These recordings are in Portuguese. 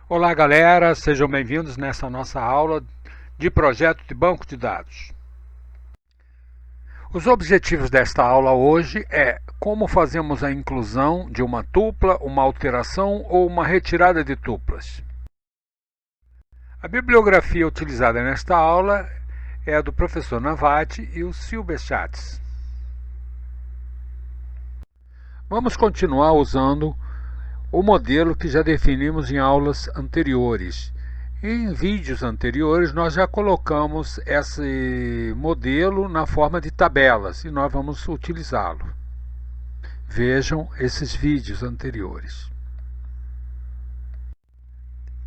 Olá galera, sejam bem-vindos nessa nossa aula de projeto de banco de dados. Os objetivos desta aula hoje é como fazemos a inclusão de uma tupla, uma alteração ou uma retirada de tuplas. A bibliografia utilizada nesta aula é a do professor Navati e o Silberschatz. Vamos continuar usando o modelo que já definimos em aulas anteriores. Em vídeos anteriores nós já colocamos esse modelo na forma de tabelas e nós vamos utilizá-lo. Vejam esses vídeos anteriores.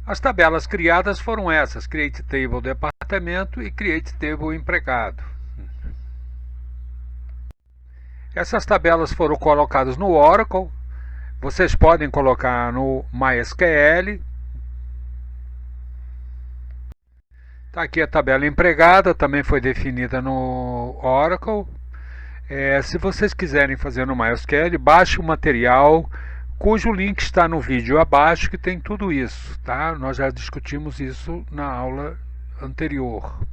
As tabelas criadas foram essas: Create Table Departamento e Create Table Empregado. Essas tabelas foram colocadas no Oracle. Vocês podem colocar no MySQL. Está aqui a tabela empregada, também foi definida no Oracle. Se vocês quiserem fazer no MySQL, baixe o material cujo link está no vídeo abaixo, que tem tudo isso, tá? Nós já discutimos isso na aula anterior.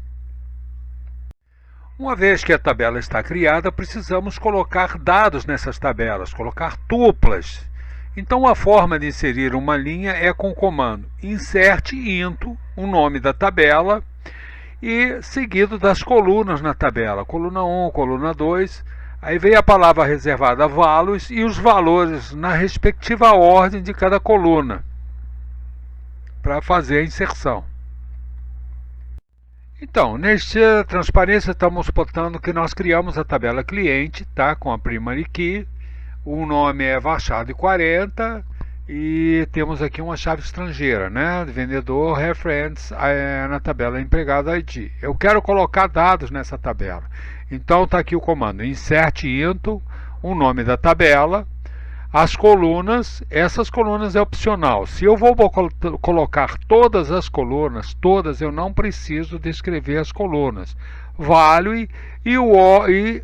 Uma vez que a tabela está criada, precisamos colocar dados nessas tabelas, colocar tuplas. Então a forma de inserir uma linha é com o comando insert into, o nome da tabela, e seguido das colunas na tabela, coluna 1, coluna 2, aí vem a palavra reservada values e os valores na respectiva ordem de cada coluna, para fazer a inserção. Então, nesta transparência estamos botando que nós criamos a tabela cliente, tá, com a primary key, o nome é Varchar 40 e temos aqui uma chave estrangeira, né, vendedor, reference, na tabela empregado ID. Eu quero colocar dados nessa tabela, então está aqui o comando insert into, o nome da tabela, as colunas. Essas colunas é opcional. Se eu vou colocar todas as colunas, todas, eu não preciso descrever as colunas. Value e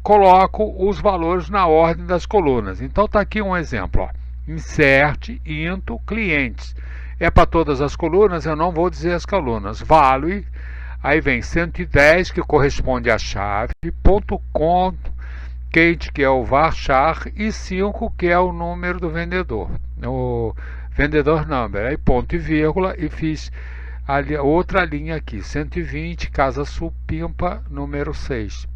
coloco os valores na ordem das colunas. Então está aqui um exemplo, ó. Insert into clientes. É para todas as colunas, eu não vou dizer as colunas. Value, aí vem 110, que corresponde à chave, ponto com, quente, que é o varchar, e 5, que é o número do vendedor, o vendedor number, aí ponto e vírgula, e fiz outra linha aqui, 120, Casa Supimpa, número 6.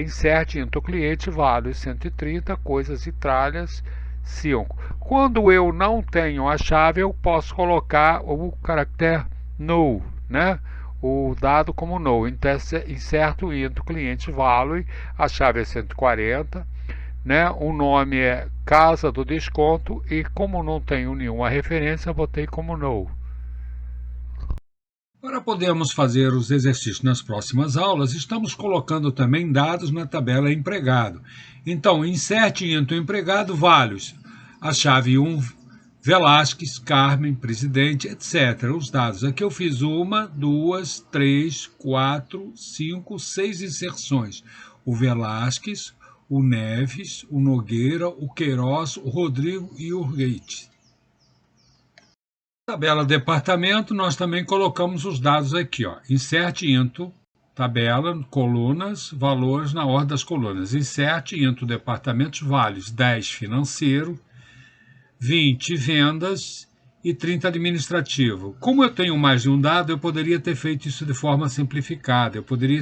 Insert into cliente, value 130, coisas e tralhas 5. Quando eu não tenho a chave, eu posso colocar o caractere null, né? O dado como null. Inserto into cliente value, a chave é 140, né? O nome é Casa do Desconto e como não tenho nenhuma referência, botei como null. Para podermos fazer os exercícios nas próximas aulas, estamos colocando também dados na tabela empregado. Então, insert into empregado values, a chave 1, Velasquez, Carmen, presidente, etc. Os dados. Aqui eu fiz 1, 2, 3, 4, 5, 6 inserções. O Velasquez, o Neves, o Nogueira, o Queiroz, o Rodrigo e o Reite. Na tabela departamento, nós também colocamos os dados aqui, ó. Insert into tabela, colunas, valores na ordem das colunas. Insert into departamentos, values 10 financeiro, 20 vendas e 30 administrativo. Como eu tenho mais de um dado, eu poderia ter feito isso de forma simplificada. Eu poderia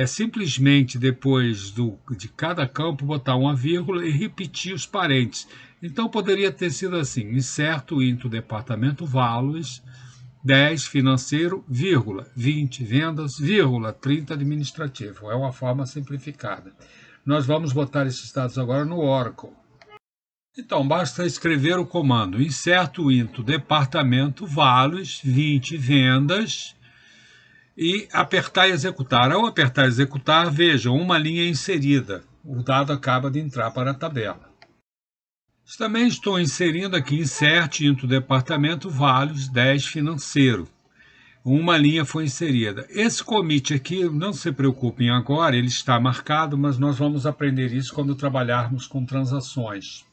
simplesmente depois de cada campo botar uma vírgula e repetir os parênteses. Então poderia ter sido assim: insert into departamento values 10 financeiro, vírgula, 20 vendas, vírgula, 30 administrativo. É uma forma simplificada. Nós vamos botar esses dados agora no Oracle. Então, basta escrever o comando insert into departamento values 20 vendas e apertar executar. Ao apertar executar, vejam, uma linha inserida. O dado acaba de entrar para a tabela. Também estou inserindo aqui insert into departamento values 10 financeiro. Uma linha foi inserida. Esse commit aqui, não se preocupem agora, ele está marcado, mas nós vamos aprender isso quando trabalharmos com transações.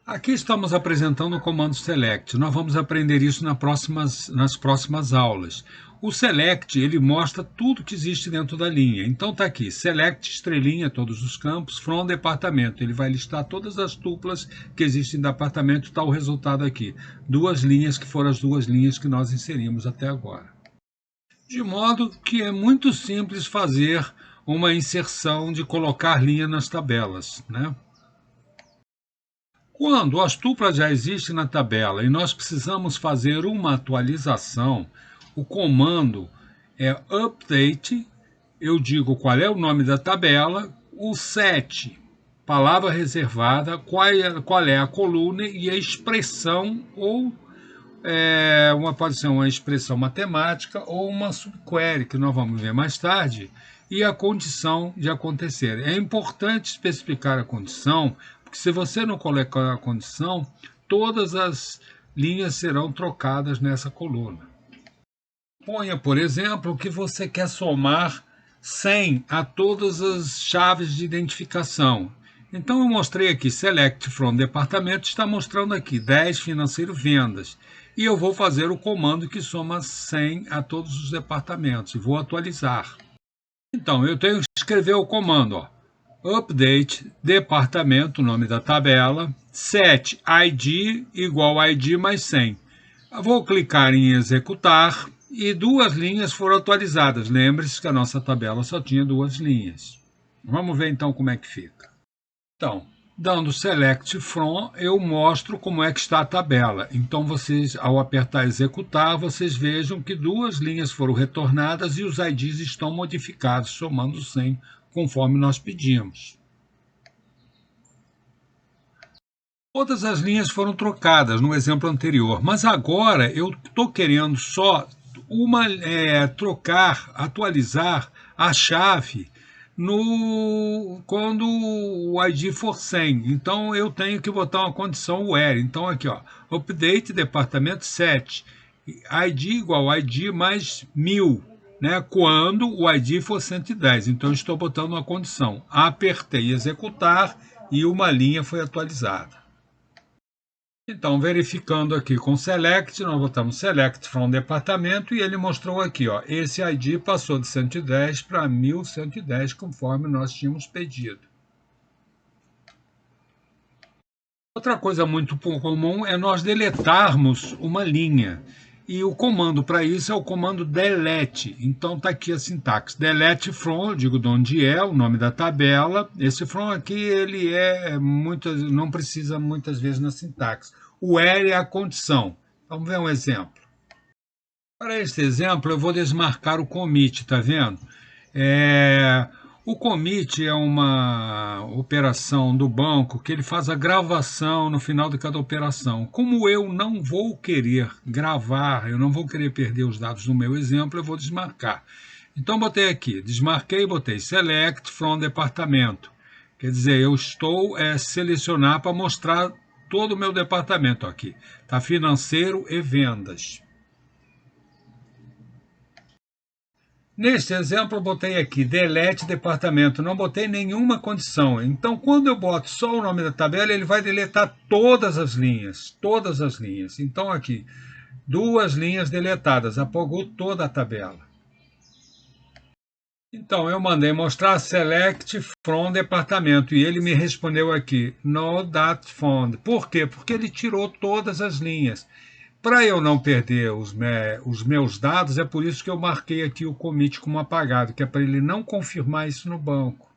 Aqui estamos apresentando o comando select. Nós vamos aprender isso nas próximas aulas. O select, ele mostra tudo que existe dentro da linha. Então está aqui, select, estrelinha, todos os campos, from departamento. Ele vai listar todas as tuplas que existem no departamento, está o resultado aqui. Duas linhas que foram as duas linhas que nós inserimos até agora. De modo que é muito simples fazer uma inserção de colocar linha nas tabelas, né? Quando as tuplas já existem na tabela e nós precisamos fazer uma atualização, o comando é update, eu digo qual é o nome da tabela, o set, palavra reservada, qual é a coluna e a expressão ou pode ser uma expressão matemática ou uma subquery, que nós vamos ver mais tarde, e a condição de acontecer. É importante especificar a condição, porque se você não colocar a condição, todas as linhas serão trocadas nessa coluna. Ponha, por exemplo, que você quer somar 100 a todas as chaves de identificação. Então eu mostrei aqui, select from departamento, está mostrando aqui 10 financeiro vendas. E eu vou fazer o comando que soma 100 a todos os departamentos e vou atualizar. Então eu tenho que escrever o comando, update departamento, nome da tabela, set id igual id mais 100. Eu vou clicar em executar e duas linhas foram atualizadas. Lembre-se que a nossa tabela só tinha duas linhas. Vamos ver então como é que fica. Então, dando select from, eu mostro como é que está a tabela. Então, vocês, ao apertar executar, vocês vejam que duas linhas foram retornadas e os IDs estão modificados, somando 100, conforme nós pedimos. Todas as linhas foram trocadas no exemplo anterior, mas agora eu estou querendo só trocar, atualizar a chave quando o ID for 100. Então eu tenho que botar uma condição where. Então aqui, update departamento set, ID igual ID mais 1000, né? Quando o ID for 110. Então eu estou botando uma condição. Apertei executar e uma linha foi atualizada. Então, verificando aqui com select, nós botamos select from departamento e ele mostrou aqui, esse ID passou de 110 para 1110, conforme nós tínhamos pedido. Outra coisa muito comum é nós deletarmos uma linha. E o comando para isso é o comando delete. Então está aqui a sintaxe. Delete from, eu digo de onde é, o nome da tabela. Esse from aqui ele não precisa muitas vezes na sintaxe. O where é a condição. Vamos ver um exemplo. Para este exemplo eu vou desmarcar o commit, tá vendo? O commit é uma operação do banco que ele faz a gravação no final de cada operação. Como eu não vou querer gravar, eu não vou querer perder os dados do meu exemplo, eu vou desmarcar. Então, botei aqui, desmarquei, botei select from departamento. Quer dizer, eu estou selecionar para mostrar todo o meu departamento aqui. Está financeiro e vendas. Neste exemplo, eu botei aqui, delete departamento, não botei nenhuma condição. Então, quando eu boto só o nome da tabela, ele vai deletar todas as linhas. Todas as linhas. Então, aqui, duas linhas deletadas, apagou toda a tabela. Então, eu mandei mostrar select from departamento e ele me respondeu aqui, no that found. Por quê? Porque ele tirou todas as linhas. Para eu não perder os meus dados, é por isso que eu marquei aqui o commit como apagado, que é para ele não confirmar isso no banco.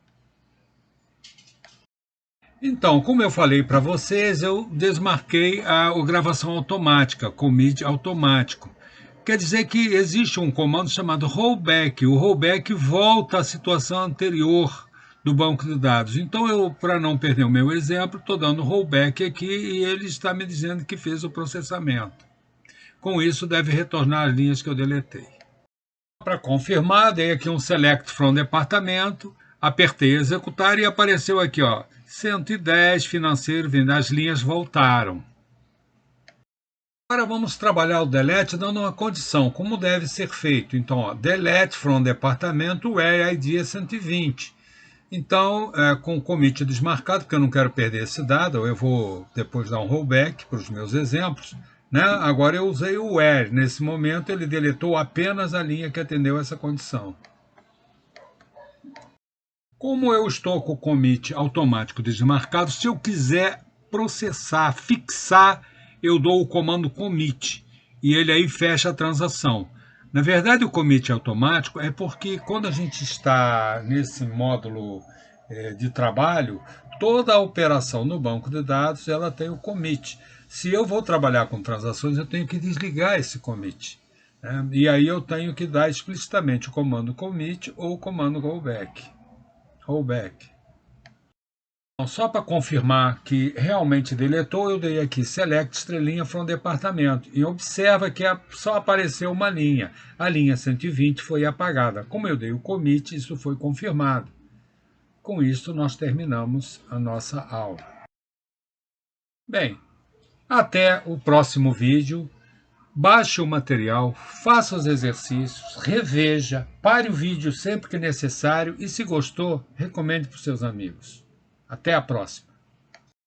Então, como eu falei para vocês, eu desmarquei a gravação automática, commit automático. Quer dizer que existe um comando chamado rollback. O rollback volta à situação anterior do banco de dados. Então, eu, para não perder o meu exemplo, estou dando rollback aqui e ele está me dizendo que fez o processamento. Com isso, deve retornar as linhas que eu deletei. Para confirmar, dei aqui um select from departamento, apertei executar e apareceu aqui, 110 financeiro, as linhas voltaram. Agora vamos trabalhar o delete dando uma condição, como deve ser feito. Então, delete from departamento where ID é 120. Então, com o commit desmarcado, porque eu não quero perder esse dado, eu vou depois dar um rollback para os meus exemplos. Né? Agora eu usei o where. Nesse momento, ele deletou apenas a linha que atendeu essa condição. Como eu estou com o commit automático desmarcado, se eu quiser processar, fixar, eu dou o comando commit e ele aí fecha a transação. Na verdade, o commit automático é porque quando a gente está nesse módulo de trabalho, toda a operação no banco de dados ela tem o commit. Se eu vou trabalhar com transações, eu tenho que desligar esse commit. Né? E aí eu tenho que dar explicitamente o comando commit ou o comando rollback. Então, só para confirmar que realmente deletou, eu dei aqui select estrelinha from departamento e observa que só apareceu uma linha. A linha 120 foi apagada. Como eu dei o commit, isso foi confirmado. Com isso, nós terminamos a nossa aula. Bem, até o próximo vídeo. Baixe o material, faça os exercícios, reveja, pare o vídeo sempre que necessário e, se gostou, recomende para os seus amigos. Até a próxima!